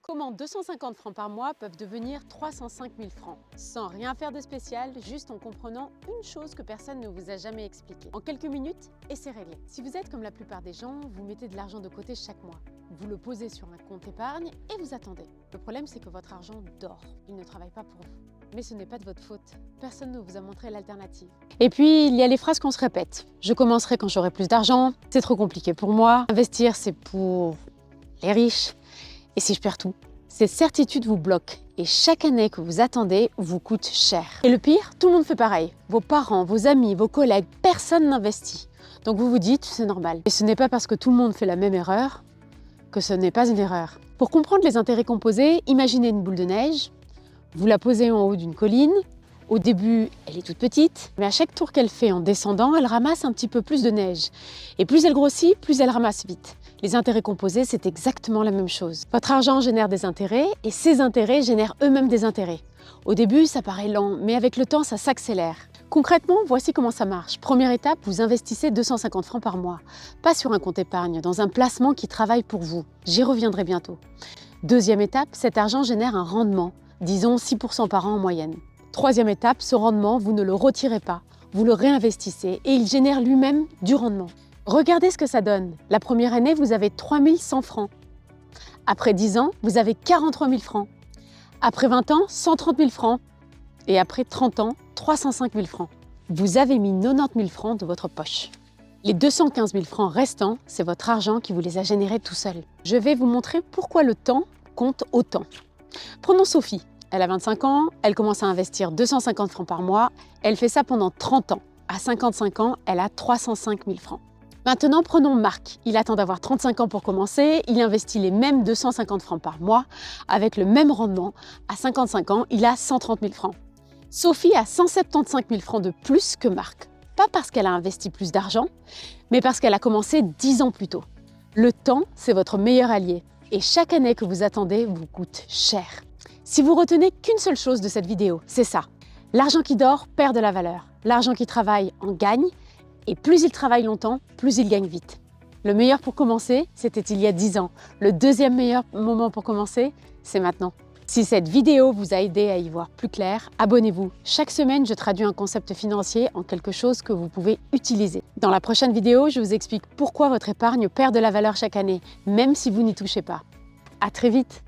Comment 250 francs par mois peuvent devenir 305 000 francs sans rien faire de spécial, juste en comprenant une chose que personne ne vous a jamais expliquée. En quelques minutes, et c'est réglé. Si vous êtes comme la plupart des gens, vous mettez de l'argent de côté chaque mois. Vous le posez sur un compte épargne et vous attendez. Le problème, c'est que votre argent dort. Il ne travaille pas pour vous. Mais ce n'est pas de votre faute. Personne ne vous a montré l'alternative. Et puis, il y a les phrases qu'on se répète. Je commencerai quand j'aurai plus d'argent. C'est trop compliqué pour moi. Investir, c'est pour les riches. Et si je perds tout? Ces certitudes vous bloquent et chaque année que vous attendez vous coûte cher. Et le pire, tout le monde fait pareil. Vos parents, vos amis, vos collègues, personne n'investit. Donc vous vous dites, c'est normal. Et ce n'est pas parce que tout le monde fait la même erreur que ce n'est pas une erreur. Pour comprendre les intérêts composés, imaginez une boule de neige. Vous la posez en haut d'une colline. Au début, elle est toute petite, mais à chaque tour qu'elle fait en descendant, elle ramasse un petit peu plus de neige. Et plus elle grossit, plus elle ramasse vite. Les intérêts composés, c'est exactement la même chose. Votre argent génère des intérêts et ces intérêts génèrent eux-mêmes des intérêts. Au début, ça paraît lent, mais avec le temps, ça s'accélère. Concrètement, voici comment ça marche. Première étape, vous investissez 250 francs par mois. Pas sur un compte épargne, dans un placement qui travaille pour vous. J'y reviendrai bientôt. Deuxième étape, cet argent génère un rendement, disons 6% par an en moyenne. Troisième étape, ce rendement, vous ne le retirez pas, vous le réinvestissez et il génère lui-même du rendement. Regardez ce que ça donne. La première année, vous avez 3 100 francs. Après 10 ans, vous avez 43 000 francs. Après 20 ans, 130 000 francs. Et après 30 ans, 305 000 francs. Vous avez mis 90 000 francs de votre poche. Les 215 000 francs restants, c'est votre argent qui vous les a générés tout seul. Je vais vous montrer pourquoi le temps compte autant. Prenons Sophie. Elle a 25 ans, elle commence à investir 250 francs par mois. Elle fait ça pendant 30 ans. À 55 ans, elle a 305 000 francs. Maintenant, prenons Marc. Il attend d'avoir 35 ans pour commencer. Il investit les mêmes 250 francs par mois avec le même rendement. À 55 ans, il a 130 000 francs. Sophie a 175 000 francs de plus que Marc. Pas parce qu'elle a investi plus d'argent, mais parce qu'elle a commencé 10 ans plus tôt. Le temps, c'est votre meilleur allié. Et chaque année que vous attendez vous coûte cher. Si vous retenez qu'une seule chose de cette vidéo, c'est ça. L'argent qui dort perd de la valeur. L'argent qui travaille en gagne. Et plus il travaille longtemps, plus il gagne vite. Le meilleur pour commencer, c'était il y a 10 ans. Le deuxième meilleur moment pour commencer, c'est maintenant. Si cette vidéo vous a aidé à y voir plus clair, abonnez-vous. Chaque semaine, je traduis un concept financier en quelque chose que vous pouvez utiliser. Dans la prochaine vidéo, je vous explique pourquoi votre épargne perd de la valeur chaque année, même si vous n'y touchez pas. À très vite!